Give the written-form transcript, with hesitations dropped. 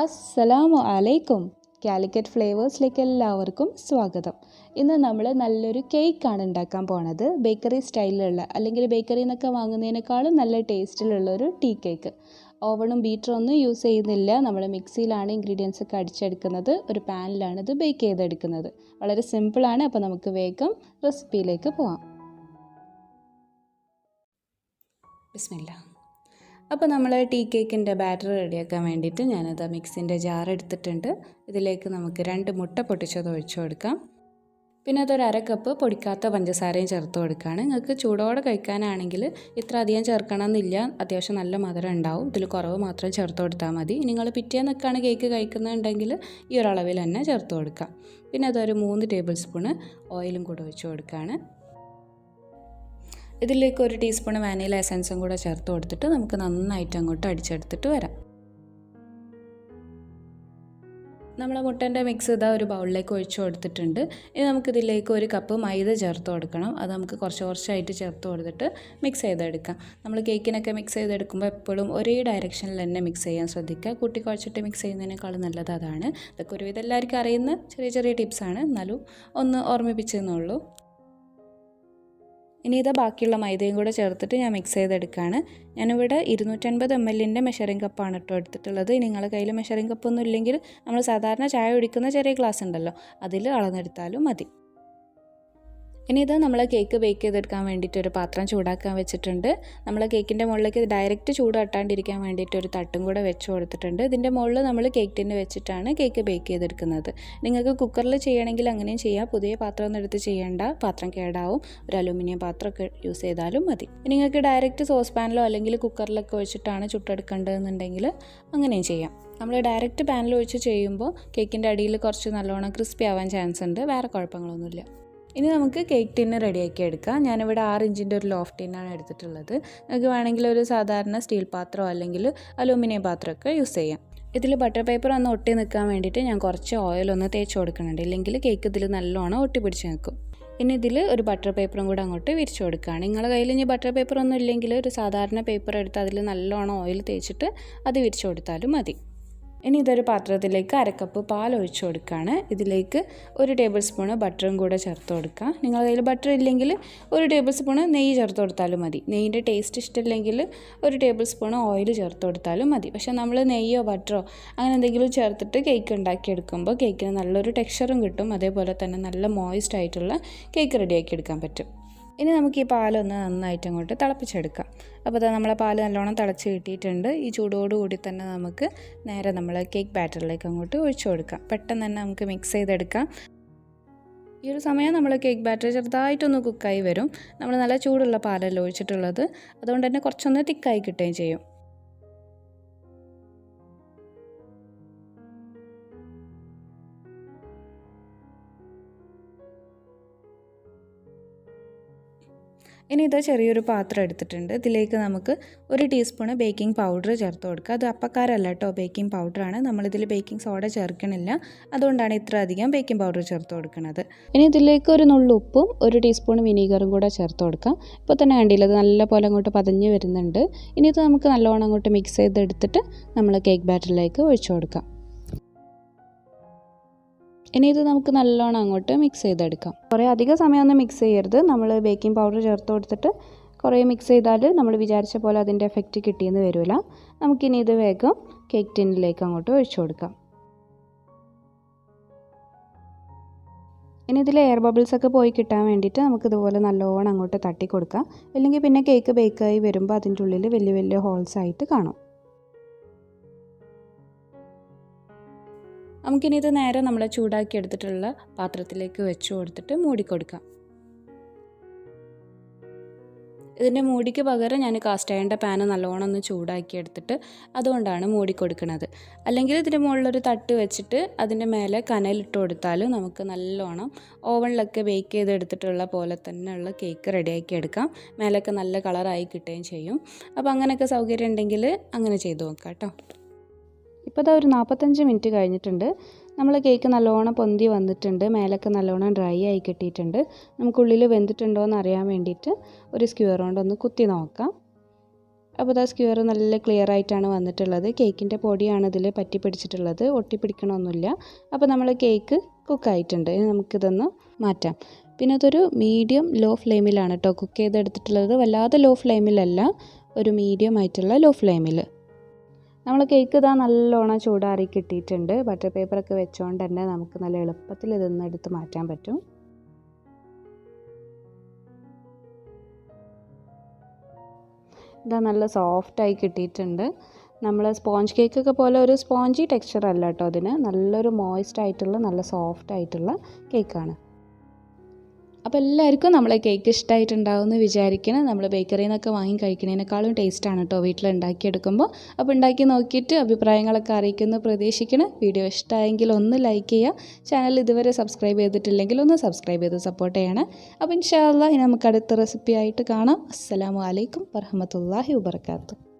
അസ്സലാമു അലൈക്കും. കാലിക്കറ്റ് ഫ്ലേവേഴ്സിലേക്ക് എല്ലാവർക്കും സ്വാഗതം. ഇന്ന് നമ്മൾ നല്ലൊരു കേക്കാണ് ഉണ്ടാക്കാൻ പോണത്. ബേക്കറി സ്റ്റൈലിലുള്ള അല്ലെങ്കിൽ ബേക്കറിയിൽ നിന്നൊക്കെ വാങ്ങുന്നതിനേക്കാളും നല്ല ടേസ്റ്റിലുള്ളൊരു ടീ കേക്ക്. ഓവണും ബീറ്ററും ഒന്നും യൂസ് ചെയ്യുന്നില്ല. നമ്മൾ മിക്സിയിലാണ് ഇൻഗ്രീഡിയൻസ് ഒക്കെ അടിച്ചെടുക്കുന്നത്. ഒരു പാനിലാണ് ഇത് ബേക്ക് ചെയ്തെടുക്കുന്നത്. വളരെ സിമ്പിളാണ്. അപ്പോൾ നമുക്ക് വേഗം റെസിപ്പിയിലേക്ക് പോവാം. ബിസ്മില്ലാ. അപ്പോൾ നമ്മൾ ടീ കേക്കിൻ്റെ ബാറ്റർ റെഡിയാക്കാൻ വേണ്ടിയിട്ട് ഞാനത് മിക്സിൻ്റെ ജാർ എടുത്തിട്ടുണ്ട്. ഇതിലേക്ക് നമുക്ക് 2 മുട്ട പൊട്ടിച്ചത് ഒഴിച്ചു കൊടുക്കാം. പിന്നെ അതൊരു 1/2 കപ്പ് പൊടിക്കാത്ത പഞ്ചസാരയും ചേർത്ത് കൊടുക്കുകയാണ്. നിങ്ങൾക്ക് ചൂടോടെ കഴിക്കാനാണെങ്കിൽ ഇത്ര അധികം ചേർക്കണമെന്നില്ല. അത്യാവശ്യം നല്ല മധുരം ഉണ്ടാവും. ഇതിൽ കുറവ് മാത്രം ചേർത്ത് കൊടുത്താൽ മതി. നിങ്ങൾ പിറ്റേന്നൊക്കെയാണ് കേക്ക് കഴിക്കുന്നുണ്ടെങ്കിൽ ഈ ഒരളവിൽ തന്നെ ചേർത്ത് കൊടുക്കാം. പിന്നെ അതൊരു 3 ടേബിൾ സ്പൂണ് ഓയിലും കൂടെ ഒഴിച്ചു കൊടുക്കുകയാണ്. ഇതിലേക്ക് 1 ടീസ്പൂൺ വാനില എസൻസും കൂടെ ചേർത്ത് കൊടുത്തിട്ട് നമുക്ക് നന്നായിട്ട് അങ്ങോട്ട് അടിച്ചെടുത്തിട്ട് വരാം. നമ്മൾ മുട്ടൻ്റെ മിക്സ് ഇതാ ഒരു ബൗളിലേക്ക് ഒഴിച്ചു കൊടുത്തിട്ടുണ്ട്. ഇനി നമുക്കിതിലേക്ക് 1 കപ്പ് മൈദ ചേർത്ത് കൊടുക്കണം. അത് നമുക്ക് കുറച്ചായിട്ട് ചേർത്ത് കൊടുത്തിട്ട് മിക്സ് ചെയ്തെടുക്കാം. നമ്മൾ കേക്കിനൊക്കെ മിക്സ് ചെയ്തെടുക്കുമ്പോൾ എപ്പോഴും ഒരേ ഡയറക്ഷനിൽ തന്നെ മിക്സ് ചെയ്യാൻ ശ്രദ്ധിക്കുക. കുഴച്ചിട്ട് മിക്സ് ചെയ്യുന്നതിനേക്കാളും നല്ലത് അതാണ്. ഇതൊക്കെ ഒരുവിധം എല്ലാവർക്കും അറിയുന്ന ചെറിയ ടിപ്സാണ്, എന്നാലും ഒന്ന് ഓർമ്മിപ്പിച്ചെന്നുള്ളൂ. ഇനി ഇത് ബാക്കിയുള്ള മൈദയും കൂടെ ചേർത്തിട്ട് ഞാൻ മിക്സ് ചെയ്തെടുക്കുകയാണ്. ഞാനിവിടെ 250 ml മെഷറിംഗ് കപ്പാണ് എടുത്തിട്ടുള്ളത്. നിങ്ങളുടെ കയ്യിൽ മെഷറിംഗ് കപ്പൊന്നും ഇല്ലെങ്കിൽ നമ്മൾ സാധാരണ ചായ കുടിക്കുന്ന ചെറിയ ഗ്ലാസ് ഉണ്ടല്ലോ, അതിൽ അളന്നെടുത്താലും മതി. ഇനി ഇത് നമ്മൾ കേക്ക് ബേക്ക് ചെയ്തെടുക്കാൻ വേണ്ടിയിട്ട് ഒരു പാത്രം ചൂടാക്കാൻ വെച്ചിട്ടുണ്ട്. നമ്മൾ കേക്കിൻ്റെ മുകളിലേക്ക് ഡയറക്റ്റ് ചൂട് തട്ടാണ്ടിരിക്കാൻ വേണ്ടിയിട്ട് ഒരു തട്ടും കൂടെ വെച്ച് കൊടുത്തിട്ടുണ്ട്. ഇതിൻ്റെ മുകളിൽ നമ്മൾ കേക്ക് ടിന്ന് വെച്ചിട്ടാണ് കേക്ക് ബേക്ക് ചെയ്തെടുക്കുന്നത്. നിങ്ങൾക്ക് കുക്കറിൽ ചെയ്യണമെങ്കിൽ അങ്ങനെയും ചെയ്യാം. പുതിയ പാത്രം ഒന്നും എടുത്ത് ചെയ്യേണ്ട, പാത്രം കേടാവും. ഒരു അലുമിനിയം പാത്രമൊക്കെ യൂസ് ചെയ്താലും മതി. നിങ്ങൾക്ക് ഡയറക്റ്റ് സോസ് പാനിലോ അല്ലെങ്കിൽ കുക്കറിലൊക്കെ ഒഴിച്ചിട്ടാണ് ചുട്ടെടുക്കേണ്ടതെന്നുണ്ടെങ്കിൽ അങ്ങനെയും ചെയ്യാം. നമ്മൾ ഡയറക്റ്റ് പാനിൽ ഒഴിച്ച് ചെയ്യുമ്പോൾ കേക്കിൻ്റെ അടിയിൽ കുറച്ച് നല്ലോണം ക്രിസ്പി ആവാൻ ചാൻസ് ഉണ്ട്. വേറെ കുഴപ്പങ്ങളൊന്നുമില്ല. ഇനി നമുക്ക് കേക്ക് ടിന്ന് റെഡിയാക്കി എടുക്കാം. ഞാനിവിടെ 6 ഇഞ്ചിൻ്റെ ഒരു ലോഫ് ടിന്നാണ് എടുത്തിട്ടുള്ളത്. നിങ്ങൾക്ക് വേണമെങ്കിൽ ഒരു സാധാരണ സ്റ്റീൽ പാത്രമോ അല്ലെങ്കിൽ അലൂമിനിയം പാത്രമൊക്കെ യൂസ് ചെയ്യാം. ഇതിൽ ബട്ടർ പേപ്പർ ഒന്ന് ഒട്ടി നിൽക്കാൻ വേണ്ടിയിട്ട് ഞാൻ കുറച്ച് ഓയിലൊന്ന് തേച്ച് കൊടുക്കുന്നുണ്ട്. ഇല്ലെങ്കിൽ കേക്ക് ഇതിൽ നല്ലോണം ഒട്ടി പിടിച്ച് നിൽക്കും. ഇനി ഇതിൽ ഒരു ബട്ടർ പേപ്പറും കൂടെ അങ്ങോട്ട് വിരിച്ചു കൊടുക്കുകയാണ്. നിങ്ങളുടെ കയ്യിൽ ഇനി ബട്ടർ പേപ്പർ ഒന്നും ഇല്ലെങ്കിൽ ഒരു സാധാരണ പേപ്പർ എടുത്ത് അതിൽ നല്ലോണം ഓയിൽ തേച്ചിട്ട് അത് വിരിച്ചു കൊടുത്താലും മതി. ഇനി ഇതൊരു പാത്രത്തിലേക്ക് 1/2 കപ്പ് പാൽ ഒഴിച്ചു കൊടുക്കുകയാണ്. ഇതിലേക്ക് 1 ടേബിൾ സ്പൂണ് ബട്ടറും കൂടെ ചേർത്ത് കൊടുക്കുക. നിങ്ങളുടെ കയ്യിൽ ബട്ടർ ഇല്ലെങ്കിൽ 1 ടേബിൾ സ്പൂണ് നെയ്യ് ചേർത്ത് കൊടുത്താലും മതി. നെയ്യിൻ്റെ ടേസ്റ്റ് ഇഷ്ടമില്ലെങ്കിൽ 1 ടേബിൾ സ്പൂണ് ഓയിൽ ചേർത്ത് കൊടുത്താലും മതി. പക്ഷേ നമ്മൾ നെയ്യോ ബട്ടറോ അങ്ങനെ എന്തെങ്കിലും ചേർത്തിട്ട് കേക്ക് ഉണ്ടാക്കിയെടുക്കുമ്പോൾ കേക്കിന് നല്ലൊരു ടെക്സ്ചറും കിട്ടും. അതേപോലെ തന്നെ നല്ല മോയിസ്റ്റ് ആയിട്ടുള്ള കേക്ക് റെഡിയാക്കി എടുക്കാൻ പറ്റും. ഇനി നമുക്ക് ഈ പാലൊന്ന് നന്നായിട്ട് അങ്ങോട്ട് തിളപ്പിച്ചെടുക്കാം. അപ്പോൾ അത് നമ്മളെ പാൽ നല്ലോണം തിളച്ച് കിട്ടിയിട്ടുണ്ട്. ഈ ചൂടോടുകൂടി തന്നെ നമുക്ക് നേരെ നമ്മൾ കേക്ക് ബാറ്ററിലേക്ക് അങ്ങോട്ട് ഒഴിച്ചു കൊടുക്കാം. പെട്ടെന്ന് തന്നെ നമുക്ക് മിക്സ് ചെയ്തെടുക്കാം. ഈ ഒരു സമയം നമ്മൾ കേക്ക് ബാറ്റർ ചെറുതായിട്ടൊന്ന് കുക്കായി വരും. നമ്മൾ നല്ല ചൂടുള്ള പാലല്ല ഒഴിച്ചിട്ടുള്ളത്, അതുകൊണ്ട് തന്നെ കുറച്ചൊന്ന് തിക്കായി കിട്ടുകയും ചെയ്യും. ഇനി ഇത് ചെറിയൊരു പാത്രം എടുത്തിട്ടുണ്ട്. ഇതിലേക്ക് നമുക്ക് 1 ടീസ്പൂണ് ബേക്കിംഗ് പൗഡർ ചേർത്ത് കൊടുക്കുക. അത് അപ്പക്കാരല്ല കേട്ടോ, ബേക്കിംഗ് പൗഡറാണ്. നമ്മളിതിൽ ബേക്കിംഗ് സോഡ ചേർക്കണില്ല, അതുകൊണ്ടാണ് ഇത്ര അധികം ബേക്കിംഗ് പൗഡർ ചേർത്ത് കൊടുക്കുന്നത്. ഇനി ഇതിലേക്ക് ഒരു നുള്ളു ഉപ്പും 1 ടീസ്പൂൺ വിനീഗറും കൂടെ ചേർത്ത് കൊടുക്കാം. ഇപ്പോൾ തന്നെ കണ്ടില്ല, അത് നല്ല പോലെ അങ്ങോട്ട് പതഞ്ഞ് വരുന്നുണ്ട്. ഇനി ഇത് നമുക്ക് നല്ലോണം അങ്ങോട്ട് മിക്സ് ചെയ്തെടുത്തിട്ട് നമ്മൾ കേക്ക് ബാറ്ററിലേക്ക് ഒഴിച്ചു കൊടുക്കാം. ഇനി ഇത് നമുക്ക് നല്ലോണം അങ്ങോട്ട് മിക്സ് ചെയ്തെടുക്കാം. കുറേ അധികം സമയമൊന്നും മിക്സ് ചെയ്യരുത്. നമ്മൾ ബേക്കിംഗ് പൗഡർ ചേർത്ത് കൊടുത്തിട്ട് കുറേ മിക്സ് ചെയ്താൽ നമ്മൾ വിചാരിച്ച പോലെ അതിൻ്റെ എഫക്റ്റ് കിട്ടിയെന്ന് വരില്ല. നമുക്കിനി ഇത് വേഗം കേക്ക് ടിന്നിലേക്ക് അങ്ങോട്ട് ഒഴിച്ചു കൊടുക്കാം. ഇനി ഇതിൽ എയർ ബബിൾസ് ഒക്കെ പോയി കിട്ടാൻ വേണ്ടിയിട്ട് നമുക്കിതുപോലെ നല്ലോണം അങ്ങോട്ട് തട്ടി കൊടുക്കാം. അല്ലെങ്കിൽ പിന്നെ കേക്ക് ബേക്കായി വരുമ്പോൾ അതിൻ്റെ ഉള്ളിൽ വലിയ ഹോൾസ് ആയിട്ട് കാണും. നമുക്കിനി ഇത് നേരെ നമ്മൾ ചൂടാക്കി എടുത്തിട്ടുള്ള പാത്രത്തിലേക്ക് വെച്ച് കൊടുത്തിട്ട് മൂടിക്കൊടുക്കാം. ഇതിൻ്റെ മൂടിക്ക് പകരം ഞാൻ കാസ്റ്റ് അയണിൻ്റെ പാന് നല്ലോണം ഒന്ന് ചൂടാക്കി എടുത്തിട്ട് അതുകൊണ്ടാണ് മൂടിക്കൊടുക്കുന്നത്. അല്ലെങ്കിൽ ഇതിൻ്റെ മുകളിലൊരു തട്ട് വെച്ചിട്ട് അതിൻ്റെ മേലെ കനലിട്ട് കൊടുത്താലും നമുക്ക് നല്ലോണം ഓവനിലൊക്കെ ബേക്ക് ചെയ്തെടുത്തിട്ടുള്ള പോലെ തന്നെയുള്ള കേക്ക് റെഡിയാക്കി എടുക്കാം. മേലൊക്കെ നല്ല കളറായി കിട്ടുകയും ചെയ്യും. അപ്പോൾ അങ്ങനെയൊക്കെ സൗകര്യം ഉണ്ടെങ്കിൽ അങ്ങനെ ചെയ്ത് നോക്കാം കേട്ടോ. ഇപ്പോൾ ഒരു 45 മിനിറ്റ് കഴിഞ്ഞിട്ടുണ്ട്. നമ്മൾ കേക്ക് നല്ലോണം പൊന്തി വന്നിട്ടുണ്ട്. മേലൊക്കെ നല്ലോണം ഡ്രൈ ആയി കിട്ടിയിട്ടുണ്ട്. നമുക്കുള്ളിൽ വെന്തിട്ടുണ്ടോ എന്ന് അറിയാൻ വേണ്ടിയിട്ട് ഒരു സ്ക്യൂർ കൊണ്ടൊന്ന് കുത്തി നോക്കാം. അപ്പോൾ ഇതാ സ്ക്വയർ നല്ല ക്ലിയർ ആയിട്ടാണ് വന്നിട്ടുള്ളത്. കേക്കിൻ്റെ പൊടിയാണ് ഇതിൽ പറ്റി പിടിച്ചിട്ടുള്ളത്, ഒട്ടിപ്പിടിക്കണമൊന്നുമില്ല. അപ്പോൾ നമ്മൾ കേക്ക് കുക്കായിട്ടുണ്ട്. ഇനി നമുക്കിതൊന്ന് മാറ്റാം. പിന്നെ അതൊരു മീഡിയം ലോ ഫ്ലെയിമിലാണ് കേട്ടോ കുക്ക് ചെയ്തെടുത്തിട്ടുള്ളത്. വല്ലാതെ ലോ ഫ്ലെയിമിലല്ല, ഒരു മീഡിയം ആയിട്ടുള്ള ലോ ഫ്ലെയിമിൽ. നമ്മൾ കേക്ക് ഇതാ നല്ലോണം ചൂടാറി കിട്ടിയിട്ടുണ്ട്. ബട്ടർ പേപ്പറൊക്കെ വെച്ചുകൊണ്ട് തന്നെ നമുക്ക് നല്ല എളുപ്പത്തിൽ ഇതൊന്ന് എടുത്ത് മാറ്റാൻ പറ്റും. ഇതാ നല്ല സോഫ്റ്റായി കിട്ടിയിട്ടുണ്ട്. നമ്മൾ സ്പോഞ്ച് കേക്കൊക്കെ പോലെ ഒരു സ്പോഞ്ചി ടെക്സ്ചർ അല്ല കേട്ടോ അതിന്, നല്ലൊരു മോയ്സ്റ്റ് ആയിട്ടുള്ള നല്ല സോഫ്റ്റ് ആയിട്ടുള്ള കേക്കാണ്. അപ്പോൾ എല്ലാവർക്കും നമ്മളെ കേക്ക് ഇഷ്ടമായിട്ടുണ്ടാവും എന്ന് വിചാരിക്കണം. നമ്മൾ ബേക്കറിയിൽ നിന്നൊക്കെ വാങ്ങി കഴിക്കുന്നതിനേക്കാളും ടേസ്റ്റാണ് കേട്ടോ വീട്ടിൽ ഉണ്ടാക്കിയെടുക്കുമ്പോൾ. അപ്പോൾ ഉണ്ടാക്കി നോക്കിയിട്ട് അഭിപ്രായങ്ങളൊക്കെ അറിയിക്കുന്നു പ്രതീക്ഷിക്കണം. വീഡിയോ ഇഷ്ടമായെങ്കിൽ ഒന്ന് ലൈക്ക് ചെയ്യുക. ചാനൽ ഇതുവരെ സബ്സ്ക്രൈബ് ചെയ്തിട്ടില്ലെങ്കിൽ ഒന്ന് സബ്സ്ക്രൈബ് ചെയ്ത് സപ്പോർട്ട് ചെയ്യണം. അപ്പോൾ ഇൻഷാ അല്ലാഹ് ഇനി നമുക്ക് അടുത്ത റെസിപ്പി ആയിട്ട് കാണാം. അസ്സലാമു അലൈക്കും വറഹ്മത്തുള്ളാഹി വബറകാതുഹു.